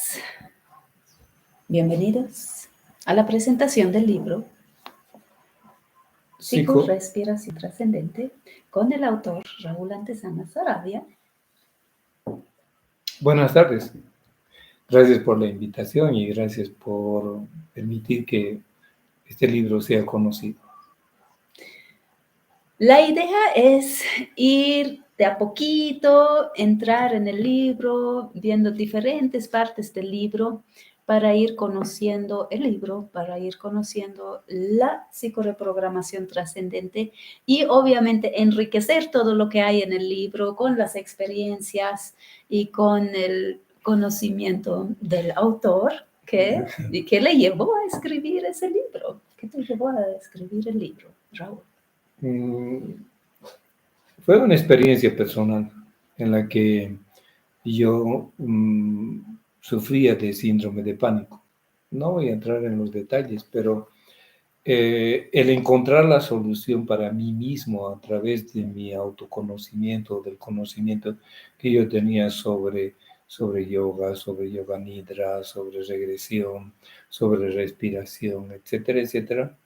todos, bienvenidos a la presentación del libro Psicorespiración Trascendente con el autor Raúl Antezana Saravia. Buenas tardes. Gracias por la invitación y gracias por permitir que este libro sea conocido. La idea es ir de a poquito, entrar en el libro, viendo diferentes partes del libro para ir conociendo el libro, para ir conociendo la psicoreprogramación trascendente y obviamente enriquecer todo lo que hay en el libro con las experiencias y con el conocimiento del autor que le llevó a escribir ese libro. ¿Qué te llevó a escribir el libro, Raúl? Fue una experiencia personal en la que yo sufría de síndrome de pánico. No voy a entrar en los detalles, pero el encontrar la solución para mí mismo a través de mi autoconocimiento, del conocimiento que yo tenía sobre yoga nidra, sobre regresión, sobre respiración, etcétera, etcétera,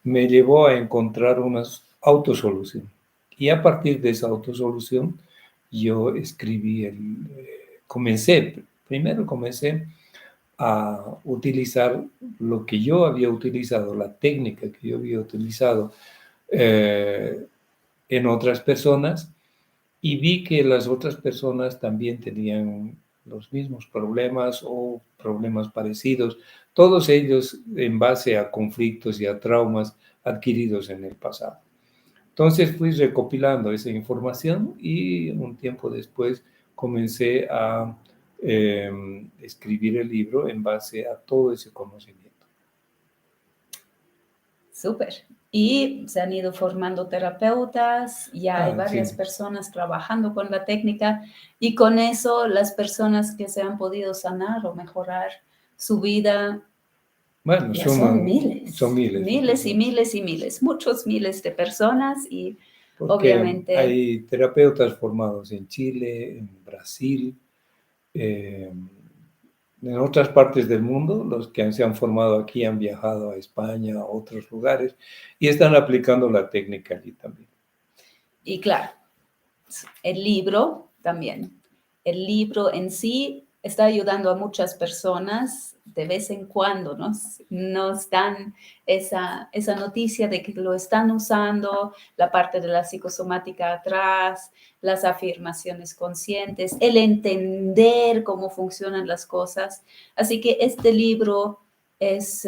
me llevó a encontrar una autosolución. Y a partir de esa autosolución, yo primero comencé a utilizar lo que yo había utilizado, la técnica que yo había utilizado en otras personas, y vi que las otras personas también tenían los mismos problemas o problemas parecidos, todos ellos en base a conflictos y a traumas adquiridos en el pasado. Entonces fui recopilando esa información y un tiempo después comencé a escribir el libro en base a todo ese conocimiento. Súper. Y se han ido formando terapeutas, ya hay varias personas trabajando con la técnica y con eso las personas que se han podido sanar o mejorar su vida, bueno, ya son miles. Son miles. Miles y miles y miles, muchos miles de personas y porque obviamente hay terapeutas formados en Chile, en Brasil, en otras partes del mundo. Los que se han formado aquí han viajado a España, a otros lugares, y están aplicando la técnica allí también. Y claro, el libro también. El libro en sí está ayudando a muchas personas. De vez en cuando nos dan esa noticia de que lo están usando, la parte de la psicosomática atrás, las afirmaciones conscientes, el entender cómo funcionan las cosas. Así que este libro es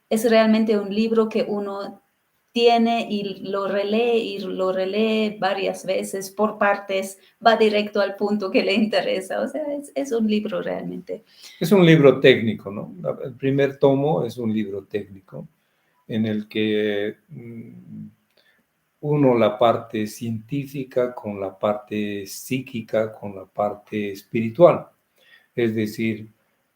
realmente un libro que uno tiene y lo relee varias veces por partes, va directo al punto que le interesa. O sea, es un libro realmente. Es un libro técnico, ¿no? El primer tomo es un libro técnico en el que uno la parte científica con la parte psíquica, con la parte espiritual. Es decir,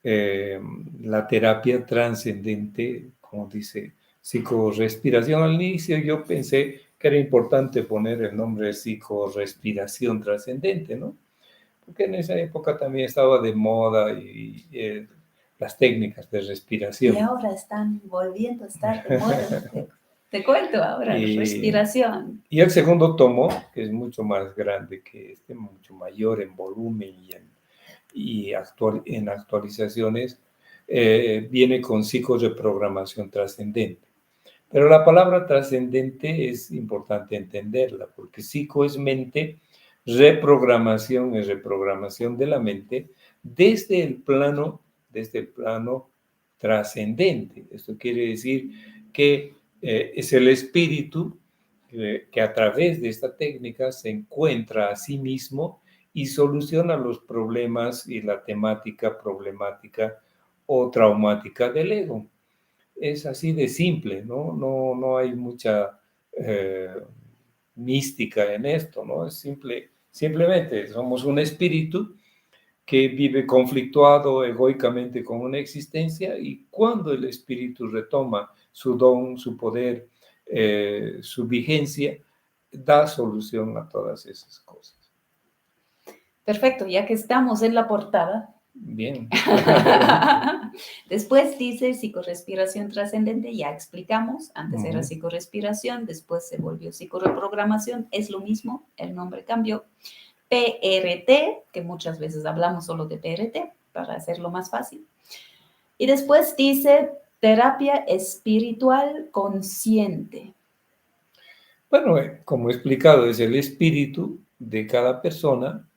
la terapia trascendente, como dice, psicorespiración. Al inicio yo pensé que era importante poner el nombre de psicorespiración trascendente, ¿no? Porque en esa época también estaba de moda y las técnicas de respiración. Y ahora están volviendo a estar de moda. Te cuento ahora, respiración. Y el segundo tomo, que es mucho más grande que este, mucho mayor en volumen y en actualizaciones, viene con psicoreprogramación trascendente. Pero la palabra trascendente es importante entenderla, porque psico es mente, reprogramación es reprogramación de la mente desde el plano trascendente. Esto quiere decir que es el espíritu que a través de esta técnica se encuentra a sí mismo y soluciona los problemas y la temática problemática o traumática del ego. Es así de simple, ¿no? No hay mucha mística en esto, ¿no? Es simplemente somos un espíritu que vive conflictuado egoicamente con una existencia, y cuando el espíritu retoma su don, su poder, su vigencia, da solución a todas esas cosas. Perfecto, ya que estamos en la portada, Bien. Adelante. Después dice psicorrespiración trascendente, ya explicamos, antes era Ujú. psicorrespiración, después se volvió psicoreprogramación, es lo mismo, el nombre cambió. PRT, que muchas veces hablamos solo de PRT para hacerlo más fácil. Y después dice terapia espiritual consciente. Bueno, como he explicado, es el espíritu de cada persona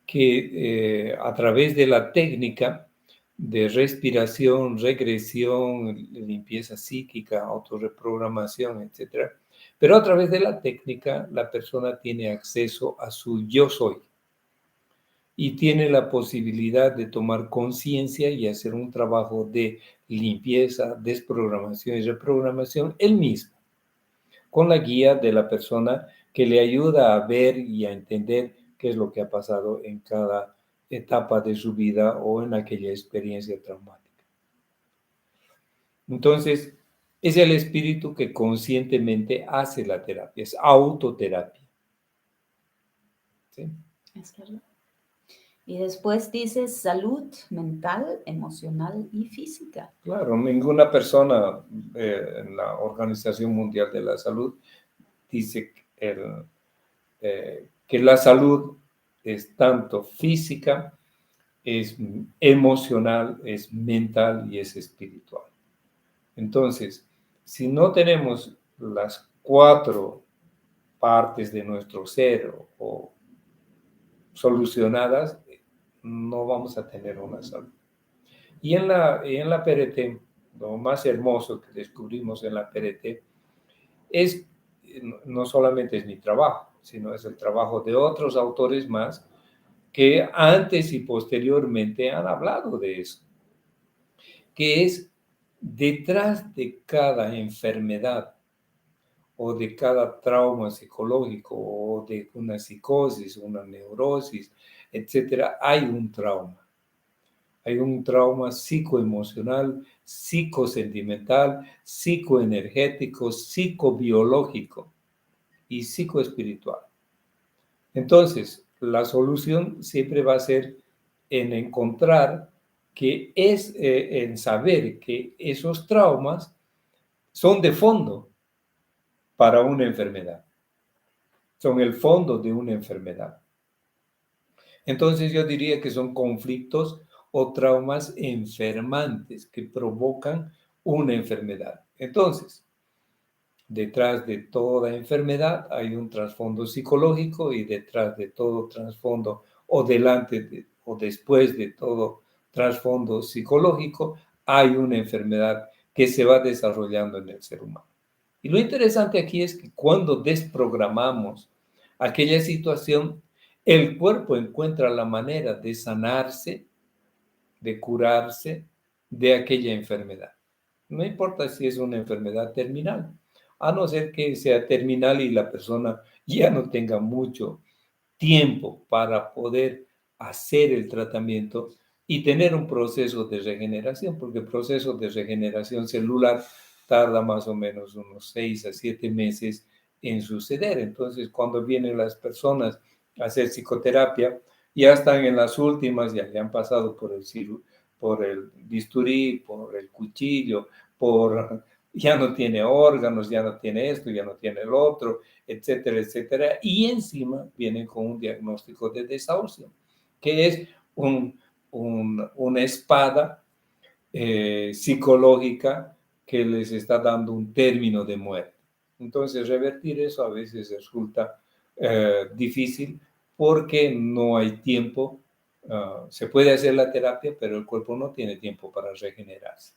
que a través de la técnica de respiración, regresión, limpieza psíquica, autorreprogramación, etcétera, pero a través de la técnica la persona tiene acceso a su yo soy y tiene la posibilidad de tomar conciencia y hacer un trabajo de limpieza, desprogramación y reprogramación él mismo, con la guía de la persona que le ayuda a ver y a entender qué es lo que ha pasado en cada etapa de su vida o en aquella experiencia traumática. Entonces, es el espíritu que conscientemente hace la terapia, es autoterapia. ¿Sí? Es verdad. Y después dice salud mental, emocional y física. Claro, ninguna persona en la Organización Mundial de la Salud dice que la salud es tanto física, es emocional, es mental y es espiritual. Entonces, si no tenemos las 4 partes de nuestro ser o solucionadas, no vamos a tener una salud. Y en la PRT, lo más hermoso que descubrimos en la PRT es, no solamente es mi trabajo, sino es el trabajo de otros autores más que antes y posteriormente han hablado de eso, que es detrás de cada enfermedad o de cada trauma psicológico o de una psicosis, una neurosis, etcétera, hay un trauma. Hay un trauma psicoemocional, psicosentimental, psicoenergético, psicobiológico y psicoespiritual. Entonces, la solución siempre va a ser en encontrar que es en saber que esos traumas son de fondo para una enfermedad, son el fondo de una enfermedad. Entonces yo diría que son conflictos o traumas enfermantes que provocan una enfermedad. Entonces, detrás de toda enfermedad hay un trasfondo psicológico y detrás de todo trasfondo o o después de todo trasfondo psicológico hay una enfermedad que se va desarrollando en el ser humano. Y lo interesante aquí es que cuando desprogramamos aquella situación, el cuerpo encuentra la manera de sanarse, de curarse de aquella enfermedad. No importa si es una enfermedad terminal, a no ser que sea terminal y la persona ya no tenga mucho tiempo para poder hacer el tratamiento y tener un proceso de regeneración, porque el proceso de regeneración celular tarda más o menos unos 6 a 7 meses en suceder. Entonces, cuando vienen las personas a hacer psicoterapia, ya están en las últimas, ya le han pasado por el bisturí, por el cuchillo, ya no tiene órganos, ya no tiene esto, ya no tiene el otro, etcétera, etcétera. Y encima vienen con un diagnóstico de desahucio, que es una espada psicológica que les está dando un término de muerte. Entonces, revertir eso a veces resulta difícil porque no hay tiempo. Se puede hacer la terapia, pero el cuerpo no tiene tiempo para regenerarse.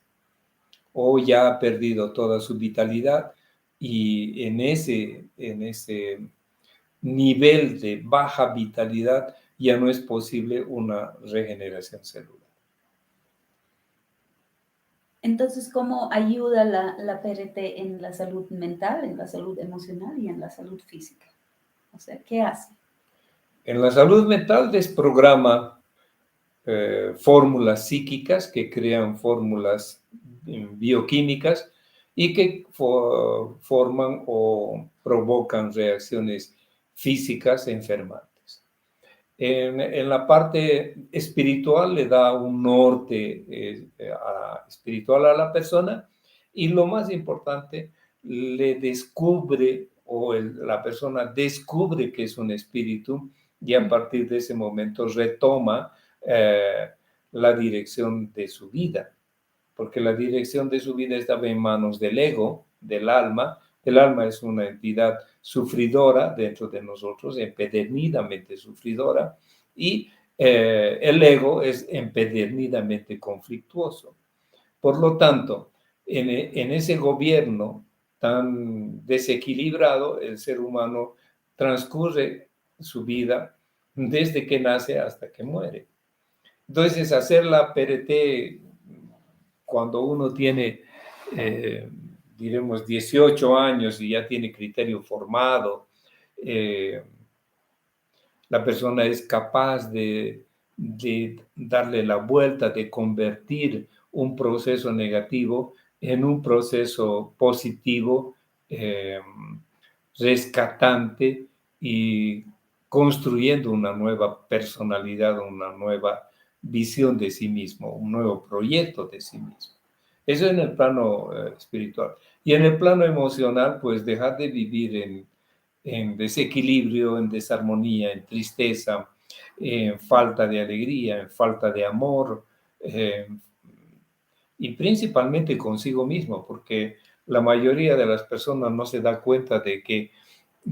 O ya ha perdido toda su vitalidad y en ese nivel de baja vitalidad ya no es posible una regeneración celular. Entonces, ¿cómo ayuda la PRT en la salud mental, en la salud emocional y en la salud física? O sea, ¿qué hace? En la salud mental desprograma fórmulas psíquicas que crean fórmulas bioquímicas y que forman o provocan reacciones físicas enfermantes. En la parte espiritual le da un norte espiritual a la persona y lo más importante, le descubre o la persona descubre que es un espíritu y a partir de ese momento retoma la dirección de su vida, porque la dirección de su vida estaba en manos del ego, del alma. El alma es una entidad sufridora dentro de nosotros, empedernidamente sufridora, y el ego es empedernidamente conflictuoso. Por lo tanto, en ese gobierno tan desequilibrado, el ser humano transcurre su vida desde que nace hasta que muere. Entonces, hacer la PRT cuando uno tiene, diremos, 18 años y ya tiene criterio formado, la persona es capaz de darle la vuelta, de convertir un proceso negativo en un proceso positivo, rescatante y construyendo una nueva personalidad, una nueva visión de sí mismo, un nuevo proyecto de sí mismo. Eso en el plano espiritual. Y en el plano emocional, pues dejar de vivir en desequilibrio, en desarmonía, en tristeza, en falta de alegría, en falta de amor, y principalmente consigo mismo, porque la mayoría de las personas no se da cuenta de que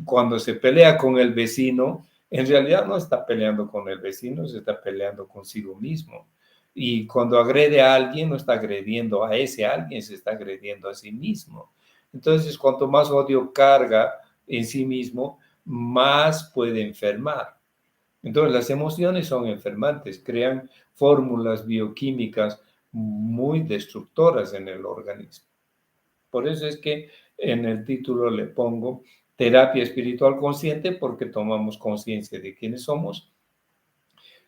cuando se pelea con el vecino, en realidad no está peleando con el vecino, se está peleando consigo mismo. Y cuando agrede a alguien, no está agrediendo a ese alguien, se está agrediendo a sí mismo. Entonces, cuanto más odio carga en sí mismo, más puede enfermar. Entonces, las emociones son enfermantes, crean fórmulas bioquímicas muy destructoras en el organismo. Por eso es que en el título le pongo terapia espiritual consciente, porque tomamos conciencia de quiénes somos.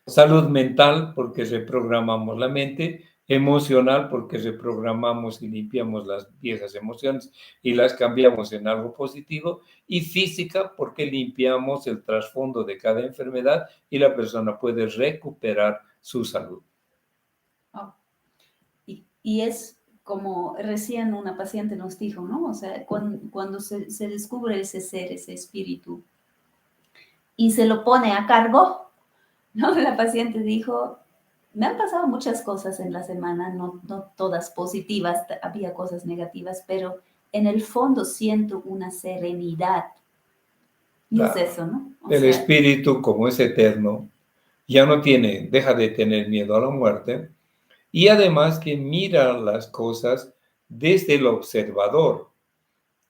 Salud mental, porque reprogramamos la mente. Emocional, porque reprogramamos y limpiamos las viejas emociones y las cambiamos en algo positivo. Y física, porque limpiamos el trasfondo de cada enfermedad y la persona puede recuperar su salud. Oh. Y es como recién una paciente nos dijo, ¿no? O sea, cuando se descubre ese ser, ese espíritu, y se lo pone a cargo, ¿no? La paciente dijo, me han pasado muchas cosas en la semana, no todas positivas, había cosas negativas, pero en el fondo siento una serenidad. Y es eso, ¿no? O El sea, espíritu, como es eterno, ya no deja de tener miedo a la muerte, y además que mira las cosas desde el observador,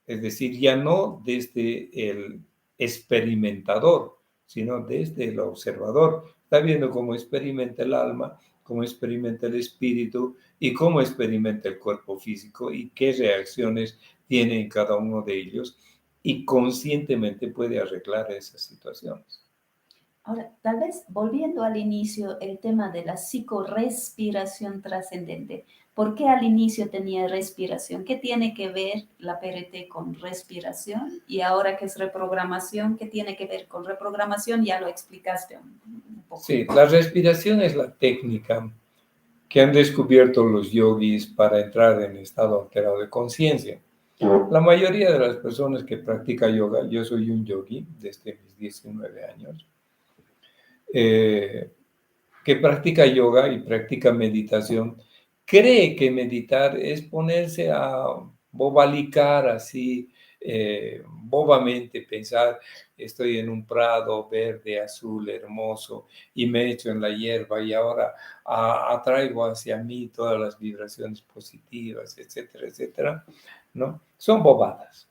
es decir, ya no desde el experimentador, sino desde el observador. Está viendo cómo experimenta el alma, cómo experimenta el espíritu y cómo experimenta el cuerpo físico y qué reacciones tiene en cada uno de ellos, y conscientemente puede arreglar esas situaciones. ahora, tal vez volviendo al inicio, el tema de la psicorespiración trascendente. ¿Por qué al inicio tenía respiración? ¿Qué tiene que ver la PRT con respiración? Y ahora que es reprogramación, ¿qué tiene que ver con reprogramación? Ya lo explicaste un poco. Sí, la respiración es la técnica que han descubierto los yogis para entrar en estado alterado de conciencia. La mayoría de las personas que practican yoga, yo soy un yogi desde mis 19 años, que practica yoga y practica meditación, cree que meditar es ponerse a bobalicar así, bobamente, pensar, estoy en un prado verde, azul, hermoso, y me echo en la hierba y ahora atraigo hacia mí todas las vibraciones positivas, etcétera, etcétera, ¿no? Son bobadas.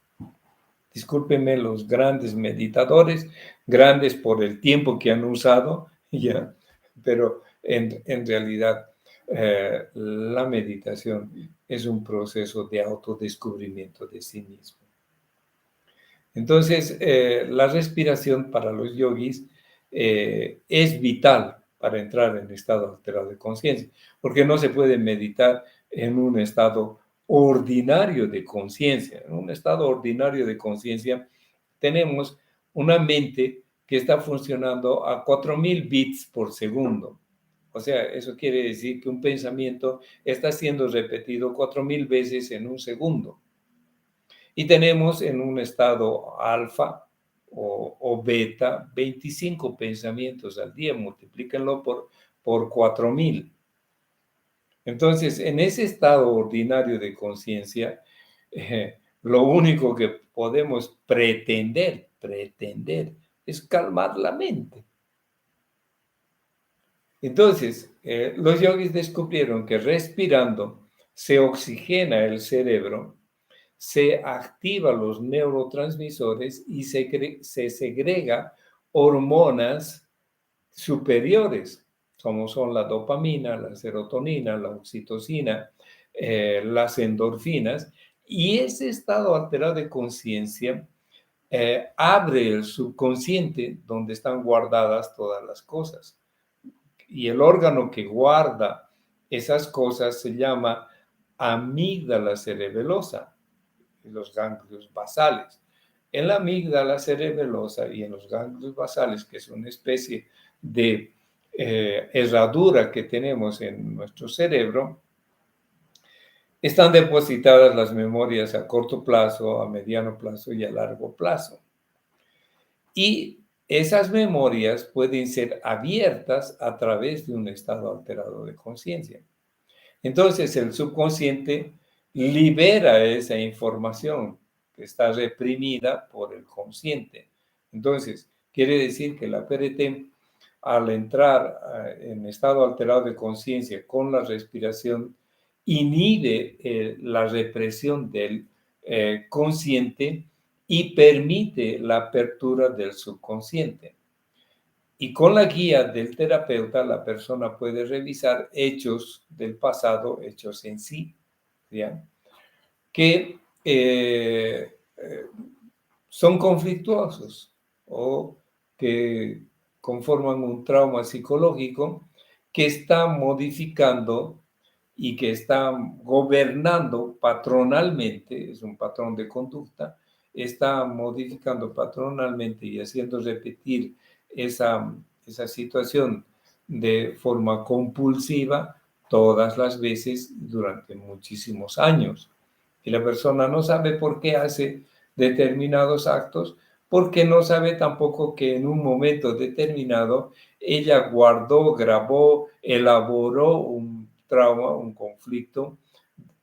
Discúlpenme los grandes meditadores, grandes por el tiempo que han usado, ya, pero en realidad la meditación es un proceso de autodescubrimiento de sí mismo. Entonces, la respiración para los yogis es vital para entrar en estado alterado de conciencia, porque no se puede meditar en un estado ordinario de conciencia. En un estado ordinario de conciencia tenemos una mente que está funcionando a 4000 bits por segundo. O sea, eso quiere decir que un pensamiento está siendo repetido 4000 veces en un segundo. Y tenemos en un estado alfa o beta 25 pensamientos al día, multiplíquenlo por 4000. Entonces, en ese estado ordinario de conciencia, lo único que podemos pretender es calmar la mente. Entonces, los yogis descubrieron que respirando se oxigena el cerebro, se activan los neurotransmisores y se segrega hormonas superiores, como son la dopamina, la serotonina, la oxitocina, las endorfinas, y ese estado alterado de conciencia abre el subconsciente donde están guardadas todas las cosas. Y el órgano que guarda esas cosas se llama amígdala cerebelosa, en los ganglios basales. En la amígdala cerebelosa y en los ganglios basales, que es una especie de herradura que tenemos en nuestro cerebro, están depositadas las memorias a corto plazo, a mediano plazo y a largo plazo. Y esas memorias pueden ser abiertas a través de un estado alterado de conciencia. Entonces, el subconsciente libera esa información que está reprimida por el consciente. Entonces, quiere decir que la PRT, al entrar en estado alterado de conciencia con la respiración, inhibe la represión del consciente y permite la apertura del subconsciente. Y con la guía del terapeuta, la persona puede revisar hechos del pasado, hechos en sí, ¿ya? Que son conflictuosos o que conforman un trauma psicológico que está modificando y que está gobernando patronalmente, es un patrón de conducta, está modificando patronalmente y haciendo repetir esa situación de forma compulsiva todas las veces durante muchísimos años. Y la persona no sabe por qué hace determinados actos, porque no sabe tampoco que en un momento determinado ella guardó, grabó, elaboró un trauma, un conflicto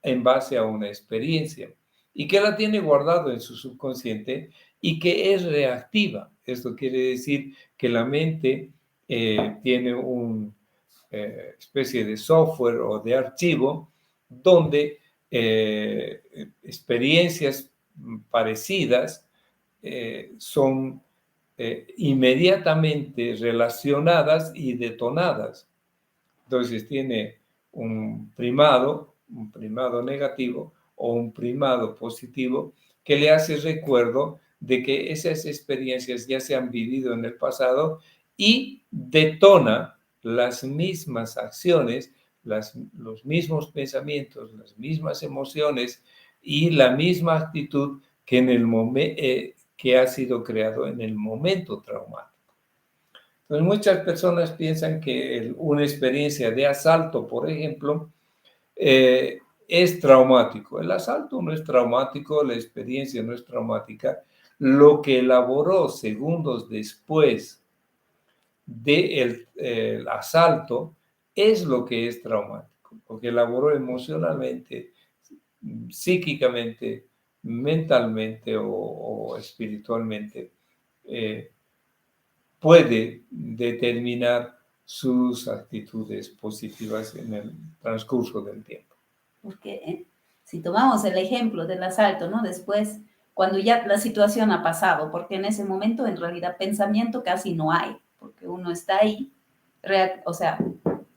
en base a una experiencia y que la tiene guardado en su subconsciente y que es reactiva. Esto quiere decir que la mente tiene una especie de software o de archivo donde experiencias parecidas son inmediatamente relacionadas y detonadas. Entonces tiene un primado negativo o un primado positivo que le hace recuerdo de que esas experiencias ya se han vivido en el pasado y detona las mismas acciones, los mismos pensamientos, las mismas emociones y la misma actitud que, que ha sido creado en el momento traumático. Entonces, muchas personas piensan que una experiencia de asalto, por ejemplo, es traumático. El asalto no es traumático, la experiencia no es traumática. Lo que elaboró segundos después del asalto es lo que es traumático, porque elaboró emocionalmente, psíquicamente, mentalmente o espiritualmente. Puede determinar sus actitudes positivas en el transcurso del tiempo. Porque si tomamos el ejemplo del asalto, ¿no? Después, cuando ya la situación ha pasado, porque en ese momento en realidad pensamiento casi no hay, porque uno está ahí, o sea,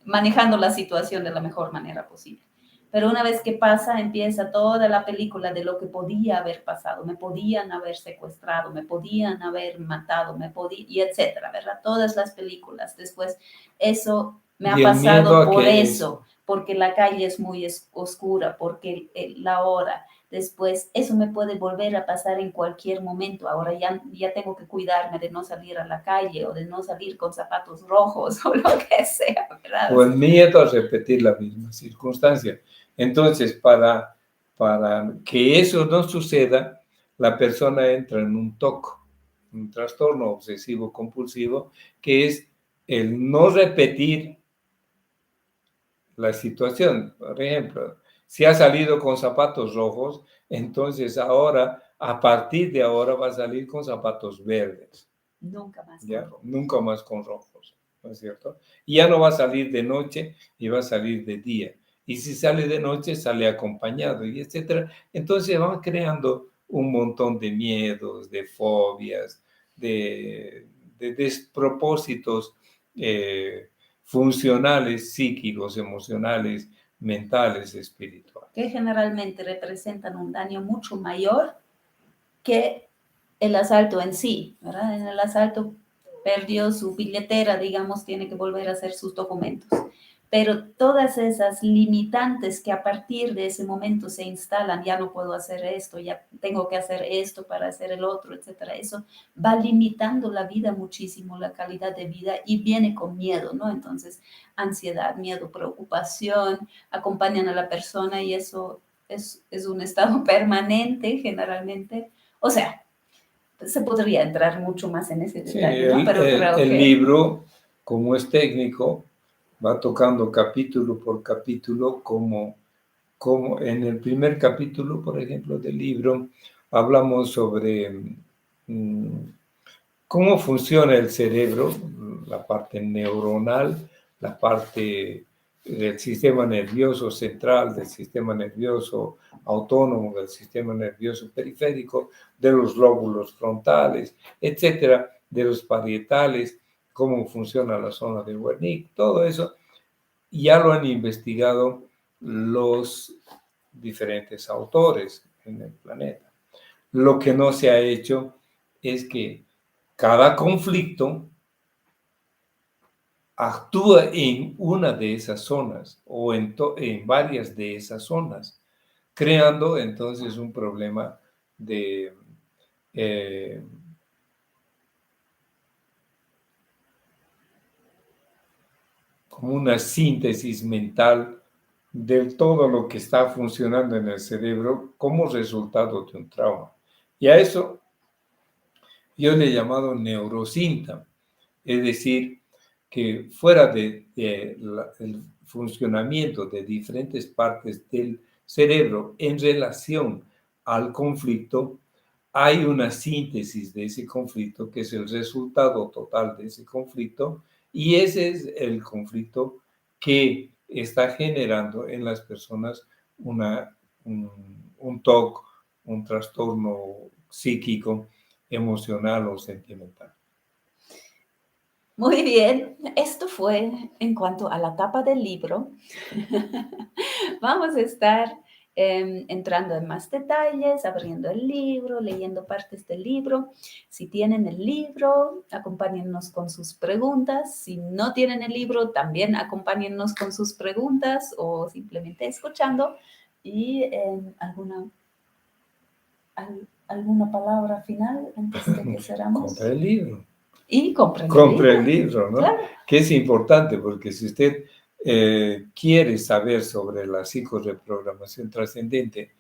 manejando la situación de la mejor manera posible. Pero una vez que pasa, empieza toda la película de lo que podía haber pasado. Me podían haber secuestrado, me podían haber matado, y etcétera, ¿verdad? Todas las películas. Después, eso me ha pasado por eso, porque la calle es muy oscura, porque la hora, Después, eso me puede volver a pasar en cualquier momento. Ahora ya tengo que cuidarme de no salir a la calle o de no salir con zapatos rojos o lo que sea, ¿verdad? O el miedo a repetir la misma circunstancia. Entonces, para que eso no suceda, la persona entra en un TOC, un trastorno obsesivo compulsivo, que es el no repetir la situación. Por ejemplo, si ha salido con zapatos rojos, entonces ahora, a partir de ahora, va a salir con zapatos verdes. Nunca más ¿Ya? con rojos. Nunca más con rojos, ¿no es cierto? Y ya no va a salir de noche y va a salir de día. Y si sale de noche, sale acompañado, y etcétera. Entonces van creando un montón de miedos, de fobias, de despropósitos funcionales, psíquicos, emocionales, mentales, espirituales. Que generalmente representan un daño mucho mayor que el asalto en sí, ¿verdad? En el asalto perdió su billetera, digamos, tiene que volver a hacer sus documentos. Pero todas esas limitantes que a partir de ese momento se instalan, ya no puedo hacer esto, ya tengo que hacer esto para hacer el otro, etcétera, eso va limitando la vida muchísimo, la calidad de vida, y viene con miedo, ¿no? Entonces, ansiedad, miedo, preocupación, acompañan a la persona, y eso es un estado permanente generalmente. O sea, se podría entrar mucho más en ese Sí, detalle, ¿no? Pero creo el que... libro, como es técnico, va tocando capítulo por capítulo, como en el primer capítulo, por ejemplo, del libro, hablamos sobre cómo funciona el cerebro, la parte neuronal, la parte del sistema nervioso central, del sistema nervioso autónomo, del sistema nervioso periférico, de los lóbulos frontales, etcétera, de los parietales, cómo funciona la zona de Wernicke, todo eso ya lo han investigado los diferentes autores en el planeta. Lo que no se ha hecho es que cada conflicto actúa en una de esas zonas o en varias de esas zonas, creando entonces un problema de como una síntesis mental de todo lo que está funcionando en el cerebro como resultado de un trauma. Y a eso yo le he llamado neurocinta, es decir, que fuera del funcionamiento de diferentes partes del cerebro en relación al conflicto, hay una síntesis de ese conflicto que es el resultado total de ese conflicto, y ese es el conflicto que está generando en las personas un TOC, un trastorno psíquico, emocional o sentimental. Muy bien, esto fue en cuanto a la tapa del libro. Vamos a estar entrando en más detalles, abriendo el libro, leyendo partes del libro. Si tienen el libro, acompáñennos con sus preguntas. Si no tienen el libro, también acompáñennos con sus preguntas o simplemente escuchando. Y alguna palabra final antes de que cerramos. Compra el libro. Y compren el libro, ¿no? Claro. Que es importante, porque si usted quiere saber sobre la psicoreprogramación trascendente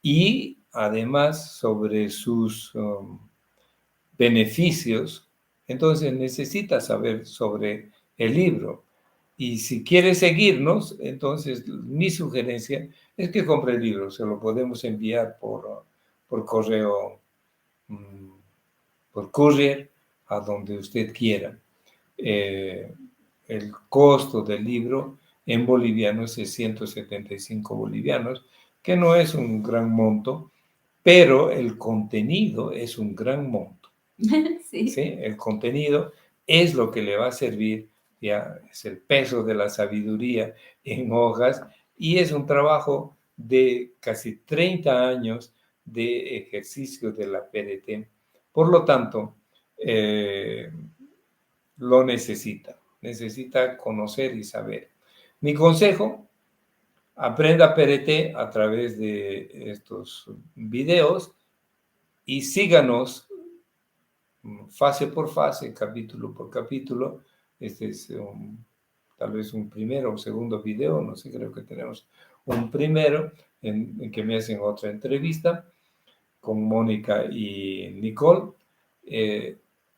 y además sobre sus beneficios, entonces necesita saber sobre el libro. Y si quiere seguirnos, entonces mi sugerencia es que compre el libro. Se lo podemos enviar por correo, por courier, a donde usted quiera. El costo del libro en bolivianos es 175 bolivianos, que no es un gran monto, pero el contenido es un gran monto. Sí. ¿Sí? El contenido es lo que le va a servir, ya es el peso de la sabiduría en hojas, y es un trabajo de casi 30 años de ejercicio de la PDT. Por lo tanto, lo necesita conocer y saber. Mi consejo, aprenda PRT a través de estos videos y síganos fase por fase, capítulo por capítulo. Este es tal vez un primero o segundo video, no sé, creo que tenemos un primero en que me hacen otra entrevista con Mónica y Nicole.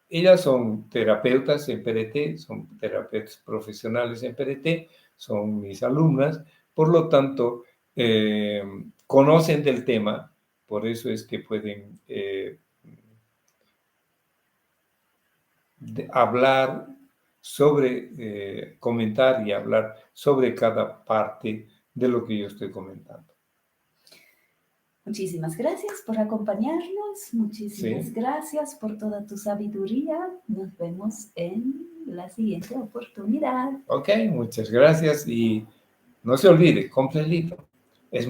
Ellas son terapeutas en PRT, son terapeutas profesionales en PRT, son mis alumnas, por lo tanto, conocen del tema, por eso es que pueden hablar sobre, comentar y hablar sobre cada parte de lo que yo estoy comentando. Muchísimas gracias por acompañarnos, muchísimas Sí. gracias por toda tu sabiduría. Nos vemos en la siguiente oportunidad. Ok, muchas gracias y no se olvide, compre el libro.